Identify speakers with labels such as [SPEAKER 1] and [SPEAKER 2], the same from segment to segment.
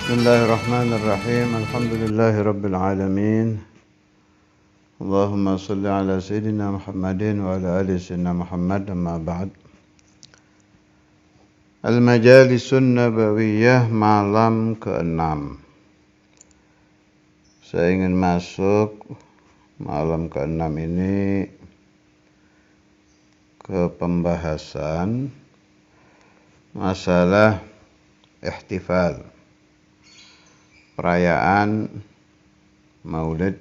[SPEAKER 1] Bismillahirrahmanirrahim. Alhamdulillahirabbil alamin. Allahumma shalli ala sayyidina Muhammadin wa ala ali sayyidina Muhammad, amma ba'd. Al-Majalisun Nabawiyah malam ke-6. Saya ingin masuk malam ke-6 ini ke pembahasan masalah ihtifal, perayaan Maulid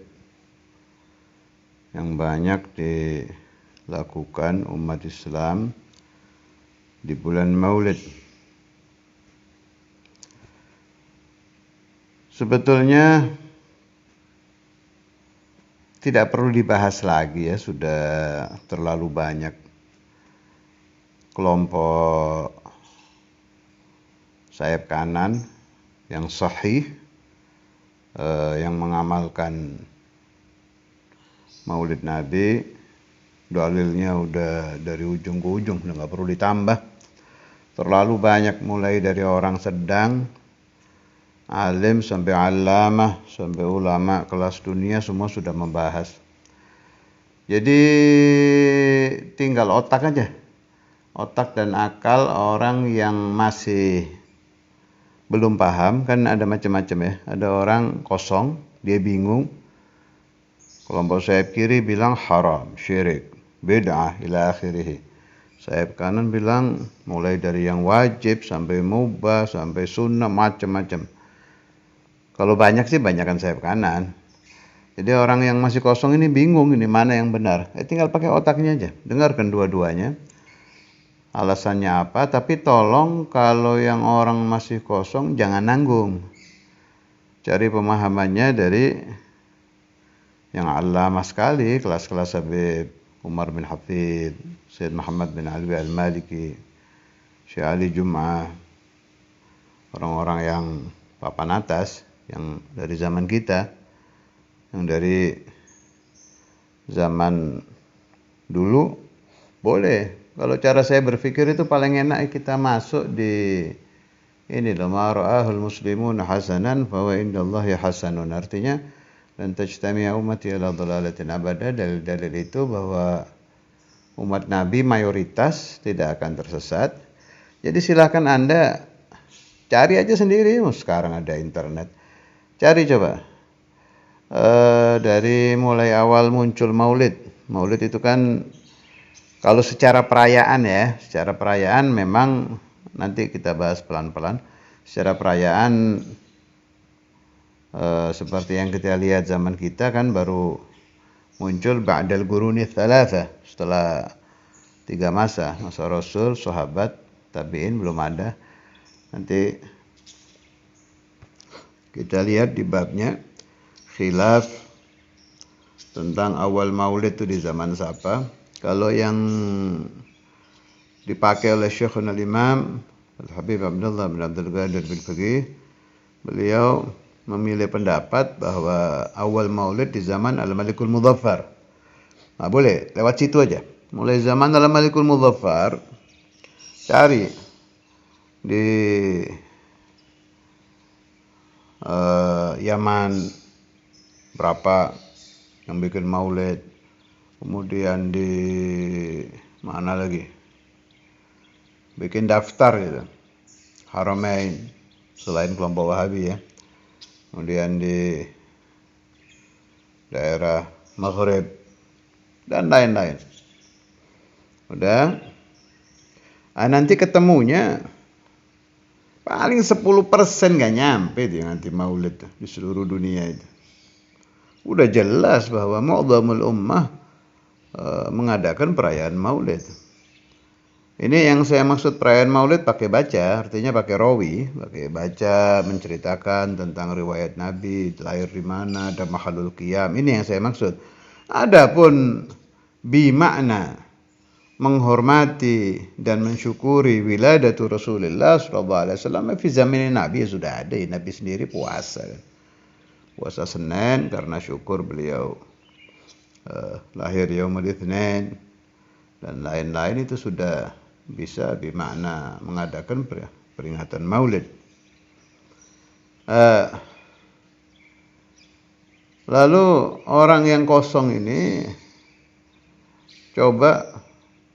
[SPEAKER 1] yang banyak dilakukan umat Islam di bulan Maulid. Sebetulnya tidak perlu dibahas lagi ya, sudah terlalu banyak kelompok sayap kanan yang sahih, yang mengamalkan Maulid Nabi. Dalilnya udah dari ujung ke ujung, udah nggak perlu ditambah. Terlalu banyak, mulai dari orang sedang, alim sampai alamah, sampai ulama kelas dunia, semua sudah membahas. Jadi tinggal otak aja, otak dan akal orang yang masih belum paham. Kan ada macam-macam ya, ada orang kosong, dia bingung. Kelompok sayap kiri bilang haram, syirik, bid'ah, ila akhirih. Sayap kanan bilang mulai dari yang wajib sampai mubah sampai sunnah, macam-macam. Kalau banyak sih banyakan sayap kanan. Jadi orang yang masih kosong ini bingung, ini mana yang benar. Tinggal pakai otaknya aja, dengarkan dua-duanya, alasannya apa. Tapi tolong kalau yang orang masih kosong jangan nanggung, cari pemahamannya dari yang alama sekali, kelas-kelas Habib Umar bin Hafid, Syed Muhammad bin Alwi al-Maliki, Syekh Ali Jum'ah, orang-orang yang papan atas, yang dari zaman kita, yang dari zaman dulu. Boleh. Kalau cara saya berpikir itu paling enak kita masuk di ini loh, ma ra'ahul muslimun hasanan fa wa indallahi hasanun. Artinya dan tajtami'a ummati ala dhalalatin abada. Dalil-dalil itu bahwa umat Nabi mayoritas tidak akan tersesat. Jadi silakan Anda cari aja sendiri. Sekarang ada internet, cari coba. Dari mulai awal muncul Maulid. Maulid itu kan kalau secara perayaan ya, secara perayaan memang nanti kita bahas pelan-pelan. Secara perayaan seperti yang kita lihat zaman kita kan baru muncul ba'dal quruni tsalatsa, setelah 3 masa Rasul, sahabat, tabi'in belum ada. Nanti kita lihat di babnya khilaf tentang awal Maulid itu di zaman siapa. Kalau yang dipakai oleh Syekhul Imam Al-Habib Abdullah bin Abdul Qadir Bil-Faqih, beliau memilih pendapat bahwa awal Maulid di zaman Al-Malikul Mudzaffar. Nah, boleh lewat situ aja. Mulai zaman Al-Malikul Mudzaffar, cari di Yaman berapa yang bikin Maulid. Kemudian di mana lagi bikin daftar gitu, Haramain, selain kelompok Wahabi ya. Kemudian di daerah Maghrib dan lain-lain. Udah. Nanti ketemunya paling 10% gak nyampe itu nanti Maulid di seluruh dunia itu. Udah jelas bahwa mu'dhamul ummah mengadakan perayaan Maulid. Ini yang saya maksud perayaan Maulid pakai baca, artinya pakai rawi, pakai baca, menceritakan tentang riwayat Nabi, lahir di mana, ada mahalul qiyam. Ini yang saya maksud. Adapun bimakna menghormati dan mensyukuri wiladatu Rasulullah SAW fi zaman Nabi sudah ada. Nabi sendiri puasa. Puasa Senin karena syukur beliau lahir yaumul Itsnin dan lain-lain, itu sudah bisa bermakna mengadakan peringatan Maulid. Eh, Lalu orang yang kosong ini coba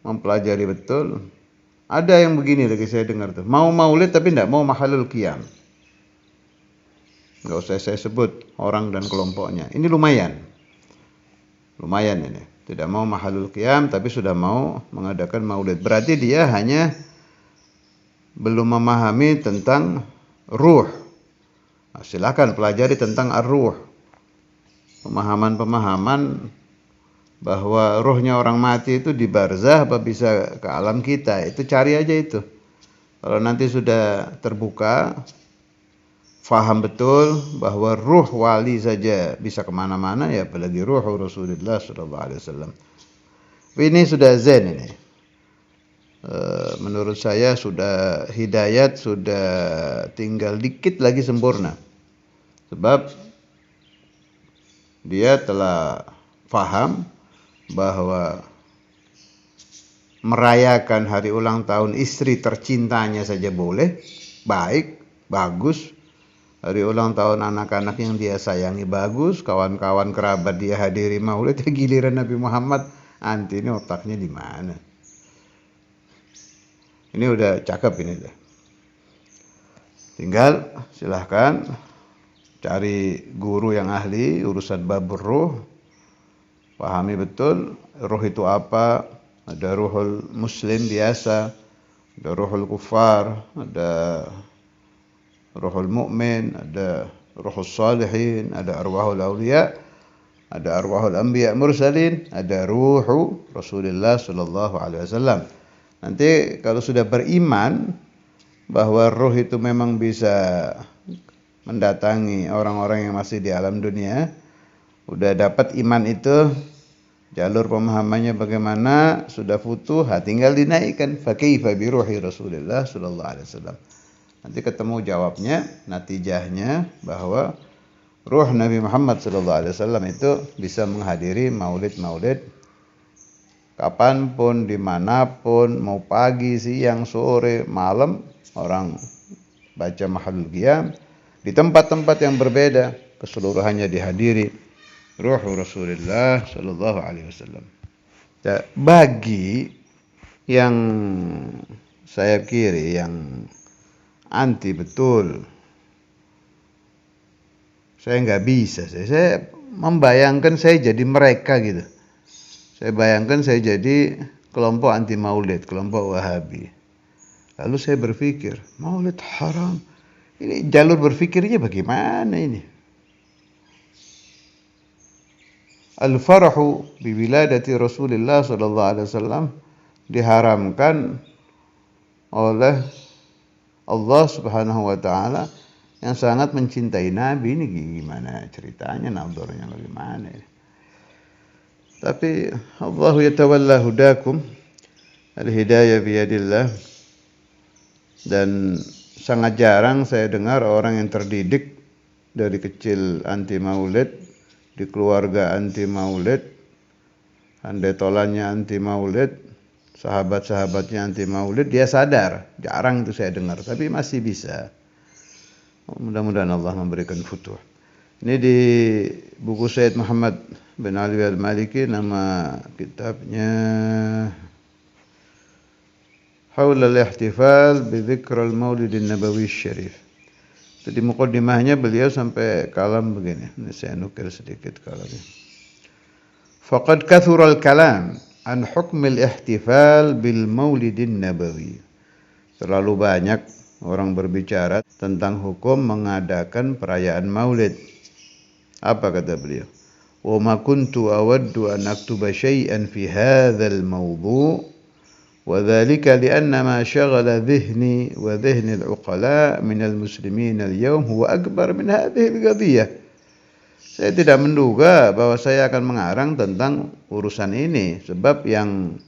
[SPEAKER 1] mempelajari betul. Ada yang begini lagi saya dengar tuh, mau maulid tapi tidak mau mahalul qiyam. Nggak usah saya sebut orang dan kelompoknya. Ini lumayan ini. Tidak mau mahalul qiyam tapi sudah mau mengadakan maulid. Berarti dia hanya belum memahami tentang ruh. Nah, silakan pelajari tentang ar-ruh. Pemahaman-pemahaman bahwa rohnya orang mati itu di barzah apa bisa ke alam kita, itu cari aja itu. Kalau nanti sudah terbuka, faham betul bahwa ruh wali saja bisa kemana-mana, ya apalagi ruh Rasulullah SAW. Ini sudah zen ini. Menurut saya sudah hidayat, sudah tinggal dikit lagi sempurna. Sebab dia telah faham bahwa merayakan hari ulang tahun istri tercintanya saja boleh, baik, bagus. Hari ulang tahun anak-anak yang dia sayangi bagus, kawan-kawan kerabat dia hadiri maulid, giliran Nabi Muhammad, anti ini otaknya di mana? Ini udah cakep ini udah. Tinggal silahkan cari guru yang ahli urusan bab ruh, pahami betul ruh itu apa. Ada ruhul muslim biasa, ada ruhul kufar, ada ruhul mu'min, ada ruhul salihin, ada arwahul awliya, ada arwahul anbiya mursalin, ada ruhu Rasulullah sallallahu alaihi wasallam. Nanti kalau sudah beriman bahwa ruh itu memang bisa mendatangi orang-orang yang masih di alam dunia, udah dapat iman itu, jalur pemahamannya bagaimana, sudah futuh, tinggal dinaikkan. Fa kaifa bi ruhi Rasulullah sallallahu alaihi wasallam. Nanti ketemu jawabnya, natijahnya bahwa ruh Nabi Muhammad sallallahu alaihi wasallam itu bisa menghadiri maulid-maulid kapanpun, dimanapun, mau pagi, siang, sore, malam, orang baca mahalul qiyam di tempat-tempat yang berbeda, keseluruhannya dihadiri ruh Rasulullah sallallahu alaihi wasallam. Bagi yang saya kiri, yang anti betul, saya nggak bisa. Saya membayangkan saya jadi mereka gitu. Saya bayangkan saya jadi kelompok anti maulid, kelompok Wahabi. Lalu saya berpikir, maulid haram. Ini jalur berpikirnya bagaimana ini? Al-farahu bi wiladati Rasulullah sallallahu alaihi wasallam diharamkan oleh Allah Subhanahu wa taala yang sangat mencintai Nabi. Ini gimana ceritanya, nabdornya bagaimana ini? Tapi Allah yatawalla hudakum, al-hidayah biyadillah. Dan sangat jarang saya dengar orang yang terdidik dari kecil anti maulid, di keluarga anti maulid, handai tolannya anti maulid, sahabat-sahabatnya anti maulid, dia sadar. Jarang itu saya dengar, tapi masih bisa. Mudah-mudahan Allah memberikan futuh. Ini di buku Sayyid Muhammad bin Ali al-Maliki, nama kitabnya Haul al-Ihtifal bi Dzikr al-Maulid an-Nabawi Syarif. Jadi muqaddimahnya beliau sampai kalam begini. Ini saya nukil sedikit kalamnya. Faqad kathura al-kalam an hukm al-ihtifal bil Maulid an-Nabawi. Terlalu banyak orang berbicara tentang hukum mengadakan perayaan Maulid. Apa kata beliau? Wa ma kuntu awaddu an aktuba syai'an fi hadzal mawdu' wa dzalika li'anna ma shaghala dhihni wa dhihni al-uqala min al-muslimin al-yawm huwa akbar min hadhihi al-qadhiyah. Saya tidak menduga bahwa saya akan mengarang tentang urusan ini, sebab yang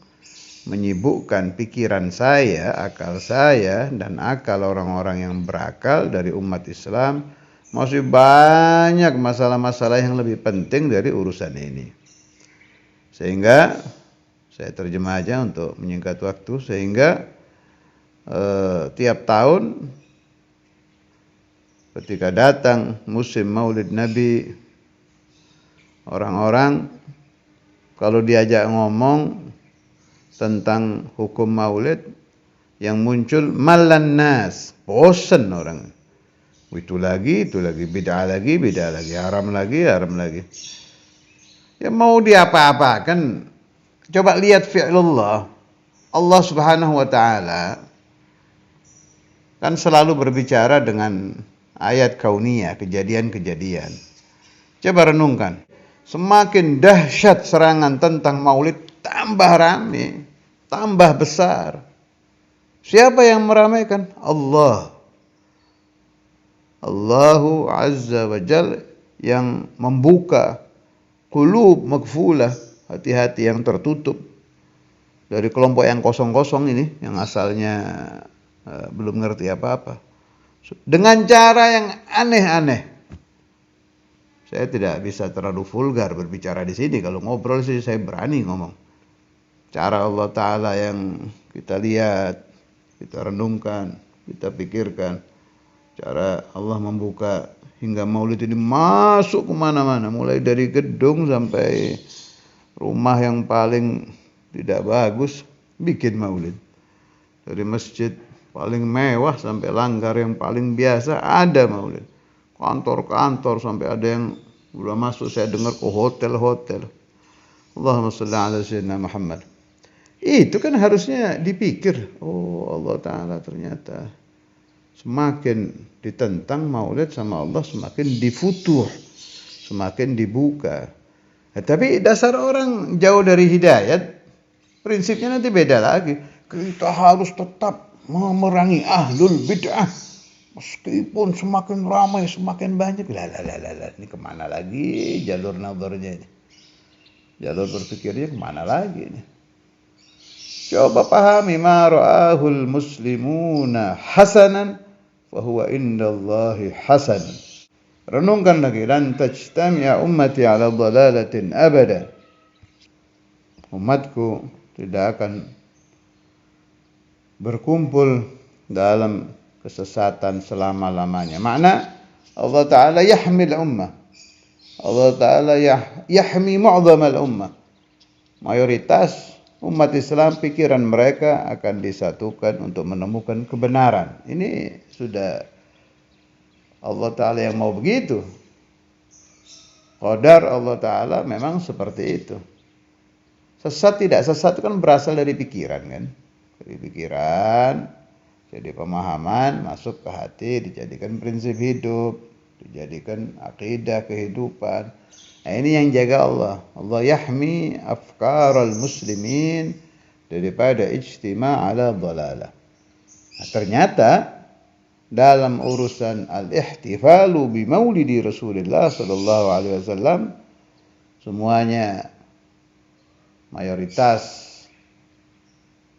[SPEAKER 1] menyibukkan pikiran saya, akal saya, dan akal orang-orang yang berakal dari umat Islam, masih banyak masalah-masalah yang lebih penting dari urusan ini. Sehingga saya terjemah aja untuk menyingkat waktu, sehingga tiap tahun ketika datang musim Maulid Nabi, orang-orang kalau diajak ngomong tentang hukum Maulid, yang muncul malan nas, bosan orang. Itu lagi, bid'ah lagi, haram lagi. Ya mau diapa-apakan? Coba lihat fi'lullah. Allah Subhanahu wa taala kan selalu berbicara dengan ayat kauniyah, kejadian-kejadian. Coba renungkan. Semakin dahsyat serangan tentang Maulid, tambah rame, tambah besar. Siapa yang meramaikan? Allah. Allahu Azza wa Jalla yang membuka qulub magfulah, hati-hati yang tertutup dari kelompok yang kosong-kosong ini, yang asalnya belum ngerti apa-apa, dengan cara yang aneh-aneh. Saya tidak bisa terlalu vulgar berbicara di sini. Kalau ngobrol sih saya berani ngomong. Cara Allah Ta'ala yang kita lihat, kita renungkan, kita pikirkan. Cara Allah membuka hingga Maulid ini masuk kemana-mana. Mulai dari gedung sampai rumah yang paling tidak bagus, bikin Maulid. Dari masjid paling mewah sampai langgar yang paling biasa, ada Maulid. Kantor-kantor sampai ada yang udah masuk, saya dengar, ke hotel-hotel. Allahumma shalli ala sayyidina Muhammad. Itu kan harusnya dipikir. Oh, Allah Ta'ala ternyata semakin ditentang Maulid sama Allah, semakin difutuh, semakin dibuka. Tapi dasar orang jauh dari hidayat, prinsipnya nanti beda lagi. Kita harus tetap memerangi ahlul bid'ah. Meskipun semakin ramai, semakin banyak. Lah. Ini kemana lagi jalur nazarnya ini? Jalur berpikirnya kemana lagi ini? Coba pahami, ma ra'ahul muslimuna hasanan fahuwa indallahi hasan. Renungkan lagi, lan tajtami'a ummati ala dhalalatin abada. Umatku tidak akan berkumpul dalam kesesatan selama-lamanya. Makna Allah Ta'ala yahmil ummah. Allah Ta'ala yahmi mu'zamal ummah. Mayoritas umat Islam, pikiran mereka akan disatukan untuk menemukan kebenaran. Ini sudah Allah Ta'ala yang mau begitu. Qadar Allah Ta'ala memang seperti itu. Sesat tidak sesat kan berasal dari pikiran kan. Dari pikiran, jadi pemahaman, masuk ke hati, dijadikan prinsip hidup, dijadikan akidah kehidupan. Nah, ini yang jaga Allah. Allah yahmi afkaral muslimin daripada ijtima' ala dhalalah. Nah, ternyata dalam urusan al-ihtifalu bi maulidi Rasulullah sallallahu alaihi wasallam, semuanya mayoritas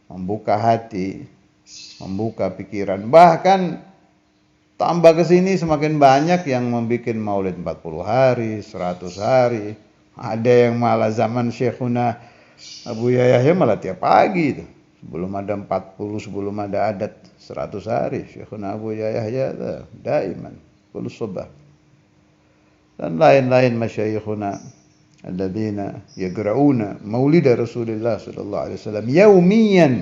[SPEAKER 1] membuka hati, membuka pikiran. Bahkan tambah ke sini semakin banyak yang membuat Maulid 40 hari, 100 hari. Ada yang malah zaman Syekhuna Abu Yahya malah tiap pagi itu. Sebelum ada 40, sebelum ada adat 100 hari. Syekhuna Abu Yahya daiman, kullu subah. Dan lain-lain masyayikhuna alladzina yagra'una maulid Rasulullah sallallahu alaihi wasallam yaumiyan.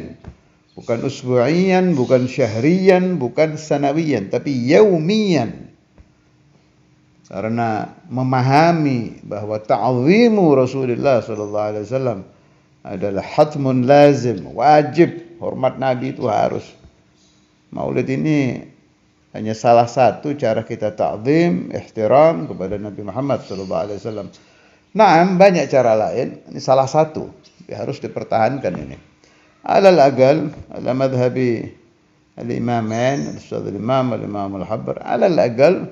[SPEAKER 1] Bukan usbu'iyan, bukan syahriyan, bukan sanawiyan, tapi yaumiyan. Karena memahami bahwa ta'zimu Rasulullah sallallahu alaihi wasallam adalah hatmun lazim, wajib. Hormat Nabi itu harus. Maulid ini hanya salah satu cara kita ta'zim, ihtiram kepada Nabi Muhammad sallallahu alaihi wasallam. Nah, banyak cara lain, ini salah satu. Harus dipertahankan ini. Alal agal ala madhabi al-imamain, al-ustadz al-imam wal-imam al-habbar, alal agal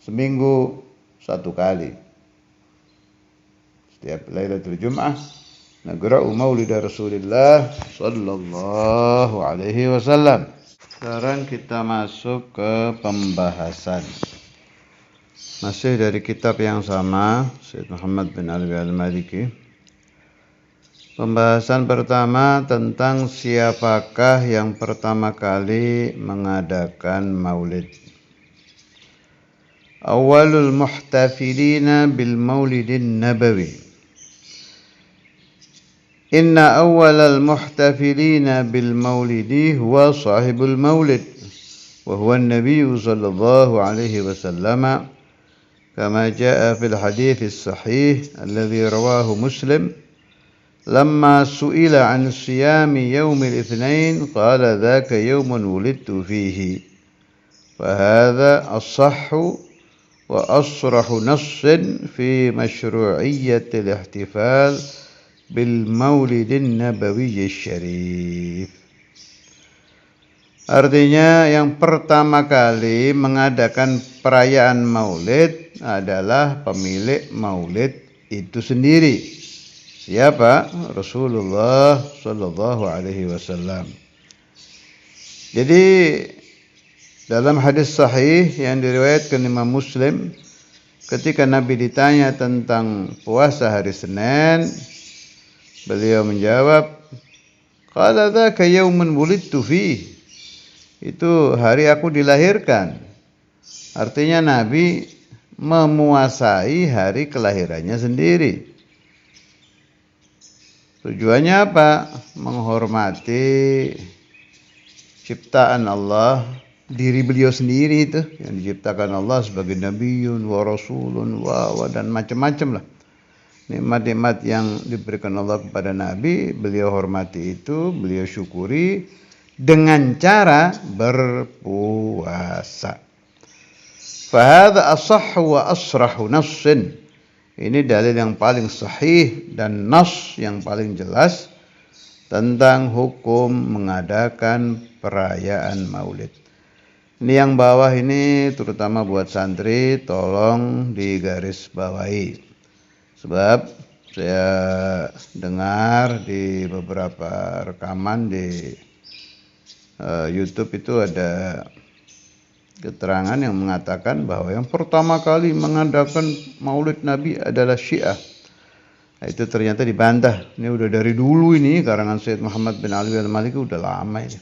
[SPEAKER 1] seminggu satu kali. Setiap Lailatul Jum'ah nagra'u maulid Rasulullah sallallahu alaihi wasallam. Sekarang kita masuk ke pembahasan. Masih dari kitab yang sama, Syekh Muhammad bin Ali al-Maliki. Pembahasan pertama tentang siapakah yang pertama kali mengadakan maulid. awalul muhtafilina bil maulidin nabawi. Inna awalal muhtafilina bil maulidi huwa sahibul maulid wa huwa an-nabiy sallallahu alaihi wasallam kama jaa fil hadits as-sahih alladhi rawahu Muslim. لما سئل عن صيام يوم الاثنين قال ذاك يوم ولدت فيه فهذا الصح وأصرح نص في مشروعية الاحتفال بالمولد النبوي الشريف. Artinya yang pertama kali mengadakan perayaan maulid adalah pemilik maulid itu sendiri. Siapa? Rasulullah sallallahu alaihi wasallam. Jadi dalam hadis sahih yang diriwayatkan Imam Muslim, ketika Nabi ditanya tentang puasa hari Senin, beliau menjawab, qala dzaka yaumun wulidtu fi. Itu hari aku dilahirkan. Artinya Nabi memuasai hari kelahirannya sendiri. Tujuannya apa? Menghormati ciptaan Allah, diri beliau sendiri itu yang diciptakan Allah sebagai nabiyyun wa rasulun wa dan macam-macam lah. Nikmat-nikmat yang diberikan Allah kepada Nabi, beliau hormati itu, beliau syukuri dengan cara berpuasa. Fahadha asahhu wa asrahu nassin. Ini dalil yang paling sahih dan nas yang paling jelas tentang hukum mengadakan perayaan maulid. Ini yang bawah ini terutama buat santri, tolong digaris bawahi. Sebab saya dengar di beberapa rekaman di YouTube itu ada keterangan yang mengatakan bahwa yang pertama kali mengadakan maulid Nabi adalah Syiah. Nah, itu ternyata dibantah. Ini udah dari dulu ini karangan Sayyid Muhammad bin Ali al-Maliki udah lama ini.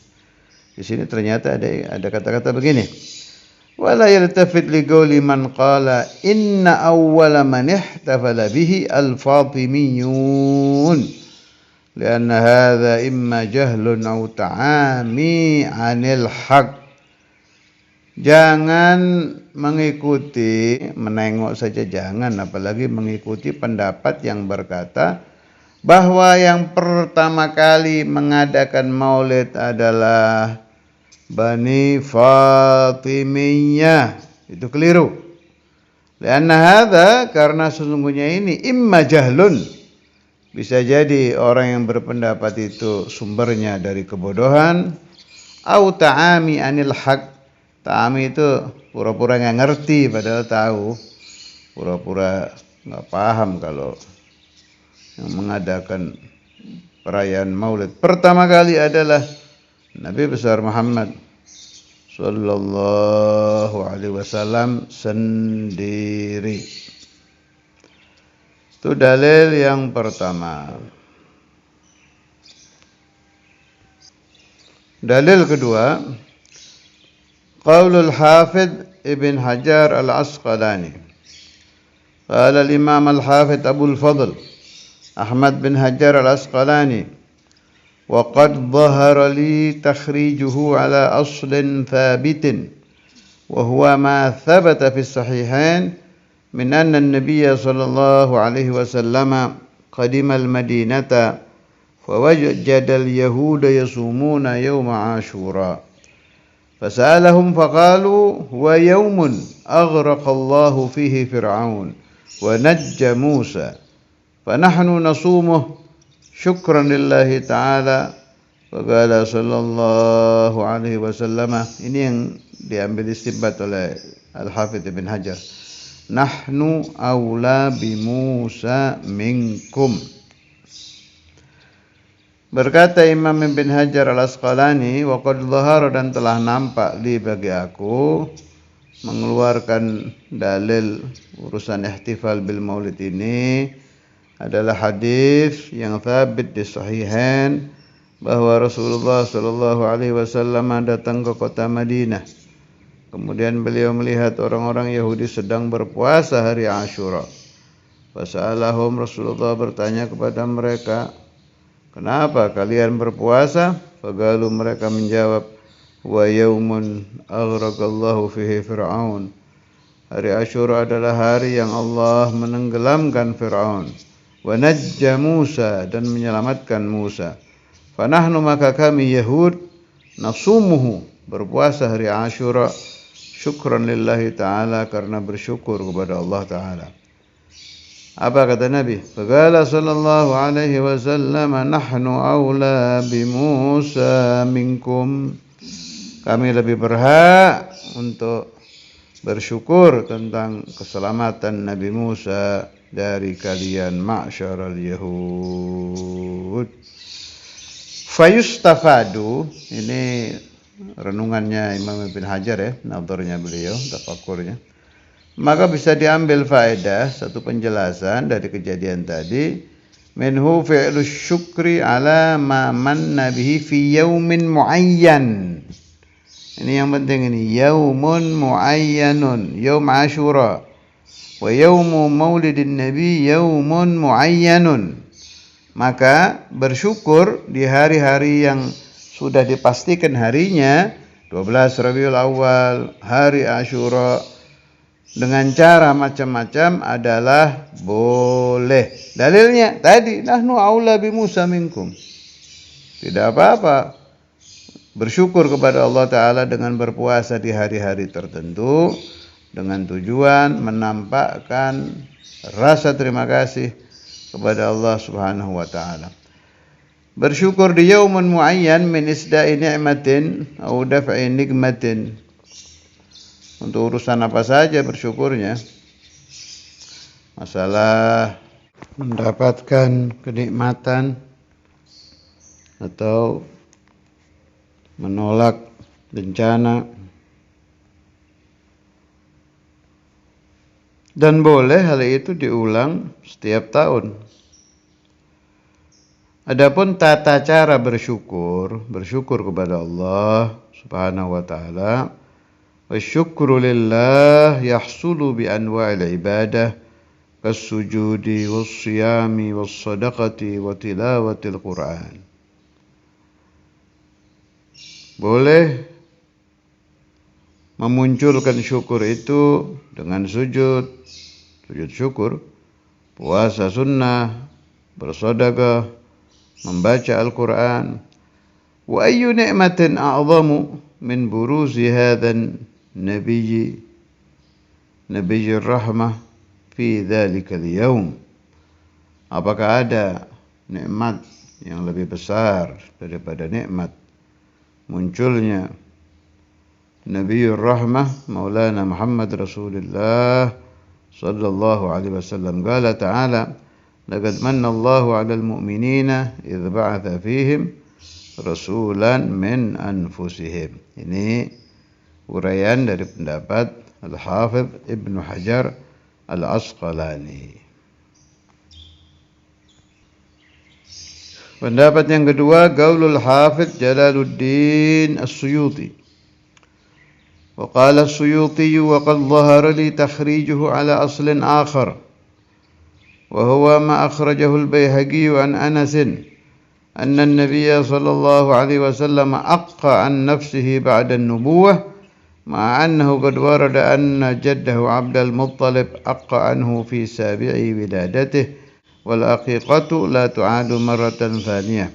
[SPEAKER 1] Di sini ternyata ada kata-kata begini. Wala yaltafit li qawli man qala inna awwala man ihtafala bihi al-Fatimiyun. Lianna hadha imma jahlun aw ta'ami 'anil haqq. Jangan mengikuti, menengok saja jangan, apalagi mengikuti pendapat yang berkata bahwa yang pertama kali mengadakan maulid adalah Bani Fatimiyah. Itu keliru. Lianna hadza, karena sesungguhnya ini imma jahlun. Bisa jadi orang yang berpendapat itu sumbernya dari kebodohan, au ta'ami anil haq. Ta'ami itu pura-pura nggak ngerti padahal tahu, pura-pura nggak paham kalau yang mengadakan perayaan maulid pertama kali adalah Nabi besar Muhammad sallallahu alaihi wasallam sendiri. Itu dalil yang pertama. Dalil kedua, qaulul Hafidh Ibn Hajar al-Asqalani. Qala al-Imam al-Hafidh Abul Fadl Ahmad bin Hajar al-Asqalani, wa qad dhahara li takhrijuhu ala aslin thabitin wa huwa ma thabata fi sahihain min anna an-nabiy sallallahu alaihi wasallam qadima al-Madinata fawajada al-yahuda yasumuna yawma Ashura فسألهم فقالوا هو يوم أغرق الله فيه فرعون ونجى موسى فنحن نصومه شكرا لله تعالى وقال صلى الله عليه وسلم. Ini yang diambil istinbat oleh Al-Hafidh Ibn Hajar. Nahnu awla bi Musa minkum. Berkata Imam Ibn Hajar al-Asqalani, wa qad dhahara, dan telah nampak li bagi aku, mengeluarkan dalil urusan ihtifal bil maulid ini adalah hadis yang thabit di sahihain bahwa Rasulullah sallallahu alaihi wasallam datang ke kota Madinah Kemudian beliau melihat orang-orang Yahudi sedang berpuasa hari Asyura. Fasa'alahum, Rasulullah bertanya kepada mereka, kenapa kalian berpuasa? Faqalu, mereka menjawab, wa yaumun aghraqallahu fihi Fir'aun. Hari Asyura adalah hari yang Allah menenggelamkan Fir'aun. Wa najja Musa, dan menyelamatkan Musa. Fanahnu, maka kami Yahud, nasumuhu, berpuasa hari Asyura, syukran lillahi ta'ala, karena bersyukur kepada Allah Ta'ala. Apa kata Nabi? Faqala sallallahu alaihi wasallam, nahnu aula bi Musa minkum. Kami lebih berhak untuk bersyukur tentang keselamatan Nabi Musa dari kalian, ma'syaral Yahud. Fayustafadu, ini renungannya Imam Ibn Hajar ya, nadharnya beliau, tafakkurnya. Maka bisa diambil faedah, satu penjelasan dari kejadian tadi, minhu fi'lus syukri ala ma manna bihi fi yaumin muayyan. Ini yang penting ini, yaumun muayyanun, yaum Asyura. Wa yaumu maulidin nabi yaumun muayyanun. Maka bersyukur di hari-hari yang sudah dipastikan harinya, 12 Rabiul Awal, hari Asyura, dengan cara macam-macam adalah boleh. Dalilnya tadi, nahnu aula bi Musa minkum. Tidak apa-apa bersyukur kepada Allah Ta'ala dengan berpuasa di hari-hari tertentu, dengan tujuan menampakkan rasa terima kasih kepada Allah Subhanahu wa Ta'ala. Bersyukur di yaumun muayyan min isda'i ni'matin atau daf'i nikmatin. Untuk urusan apa saja bersyukurnya? Masalah mendapatkan kenikmatan atau menolak bencana. Dan boleh hal itu diulang setiap tahun. Adapun tata cara bersyukur kepada Allah Subhanahu wa Ta'ala, wasyukru lillah yahsulu bi anwa'il ibadah kas-sujudi was-siyami was-sadaqati wa tilawatil Qur'an. Boleh memunculkan syukur itu dengan sujud syukur, puasa sunnah, bersedekah, membaca Al-Quran. Wa ayyu ni'matin a'zamu min buruzi hadzal nabiyyi rahmah fi dzalikal yaum. Apakah ada nikmat yang lebih besar daripada nikmat munculnya Nabiur Rahmah Maulana Muhammad Rasulullah sallallahu alaihi wasallam. Qala ta'ala, laqad manna Allahu 'alal mu'minina idz ba'atha fihim rasulan min anfusihim. Ini uraian dari pendapat Al-Hafidh Ibnu Hajar Al-Asqalani. Pendapat yang kedua, qaulul Hafidh Jalaluddin As-Suyuti. Wa qala As-Suyuti wa qad dhahara li takhrijuhu ala aslin akhar wa huwa ma akhrajahu al-Baihaqi an Anas anna an-nabiy sallallahu alaihi wasallam aqqa an nafsihi ba'da an-nubuwah ma'a annahu qad warada anna jaddahu Abdul Muttalib aqqa anhu fi sabi'i wiladatihi wal aqiqatu la tu'adu marratan thaniyah.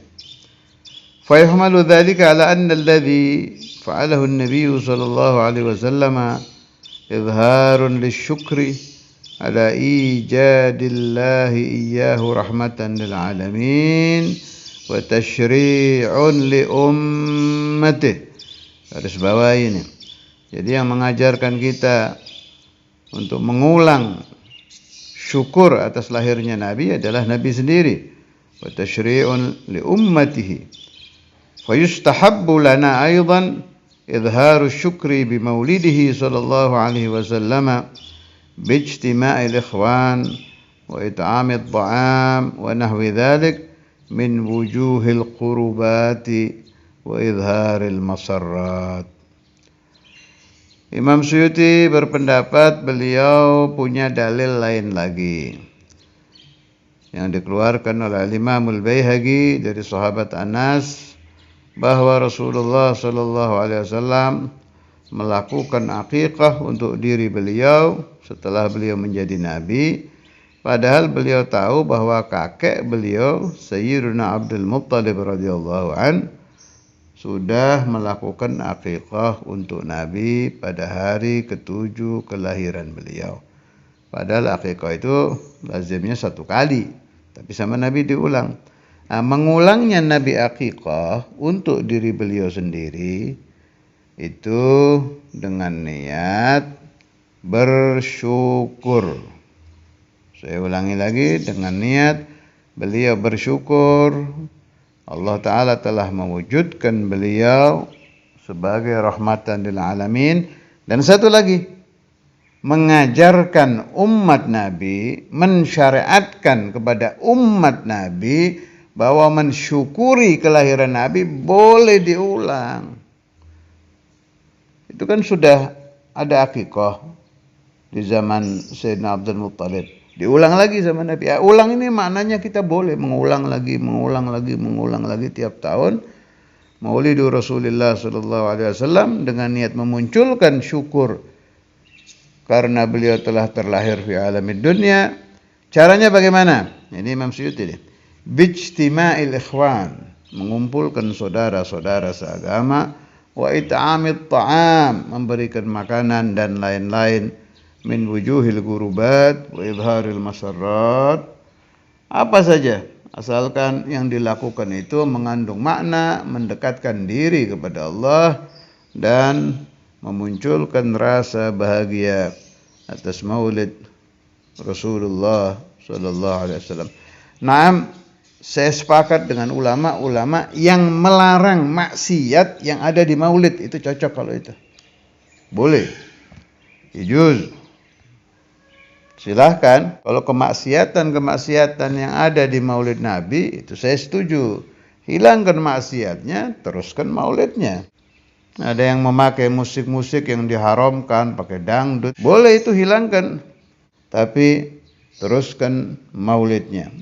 [SPEAKER 1] Fa yuhmalu dhalika ala anna alladhi fa'alahu an-nabiy sallallahu alaihi wasallam idharun lisyukri ala ijadillahi iyyahu rahmatan lil alamin wa tashri'un li ummatihi. Garis bawah ini. Jadi yang mengajarkan kita untuk mengulang syukur atas lahirnya Nabi adalah Nabi sendiri. Wa tashri'un li ummatihi. Fa yustahabbu lana aidan idharu syukri bi maulidihi sallallahu alaihi wasallam bi ijtima'il ikhwan wa it'amit ta'am wa nahwi dhalik min wujuhil qurubati wa idharil masarrat. Imam Suyuti berpendapat beliau punya dalil lain lagi yang dikeluarkan oleh Imam Al-Baihaqi dari sahabat Anas bahwa Rasulullah sallallahu alaihi wasallam melakukan akikah untuk diri beliau setelah beliau menjadi nabi, padahal beliau tahu bahwa kakek beliau Sayyiduna Abdul Muttalib radhiyallahu an sudah melakukan akikah untuk Nabi pada hari ke-7 kelahiran beliau. Padahal akikah itu lazimnya 1 kali, tapi sama Nabi diulang. Nah, mengulangnya Nabi akikah untuk diri beliau sendiri itu dengan niat bersyukur. Saya ulangi lagi, dengan niat beliau bersyukur Allah Ta'ala telah mewujudkan beliau sebagai rahmatan lil alamin. Dan satu lagi, mengajarkan umat Nabi, mensyariatkan kepada umat Nabi bahwa mensyukuri kelahiran Nabi boleh diulang. Itu kan sudah ada akikah di zaman Sayyidina Abdul Muttalib. Diulang lagi sama Nabi. Ya, ulang ini maknanya kita boleh mengulang lagi tiap tahun. Maulidu Rasulullah sallallahu alaihi wasallam dengan niat memunculkan syukur karena beliau telah terlahir fi alamid dunya. Caranya bagaimana? Ini Imam Suyuti. Bijtima'il ikhwan, mengumpulkan saudara-saudara seagama, wa it'amit ta'am, memberikan makanan dan lain-lain, min wujuhil gurubat wa idharil masarrat, apa saja asalkan yang dilakukan itu mengandung makna mendekatkan diri kepada Allah dan memunculkan rasa bahagia atas maulid Rasulullah sallallahu alaihi wasallam. Naam, saya sepakat dengan ulama-ulama yang melarang maksiat yang ada di maulid. Itu cocok kalau itu. Boleh. Ijuz. Silahkan, kalau kemaksiatan yang ada di maulid Nabi, itu saya setuju. Hilangkan maksiatnya, teruskan maulidnya. Ada yang memakai musik-musik yang diharamkan, pakai dangdut. Boleh itu hilangkan. Tapi teruskan maulidnya.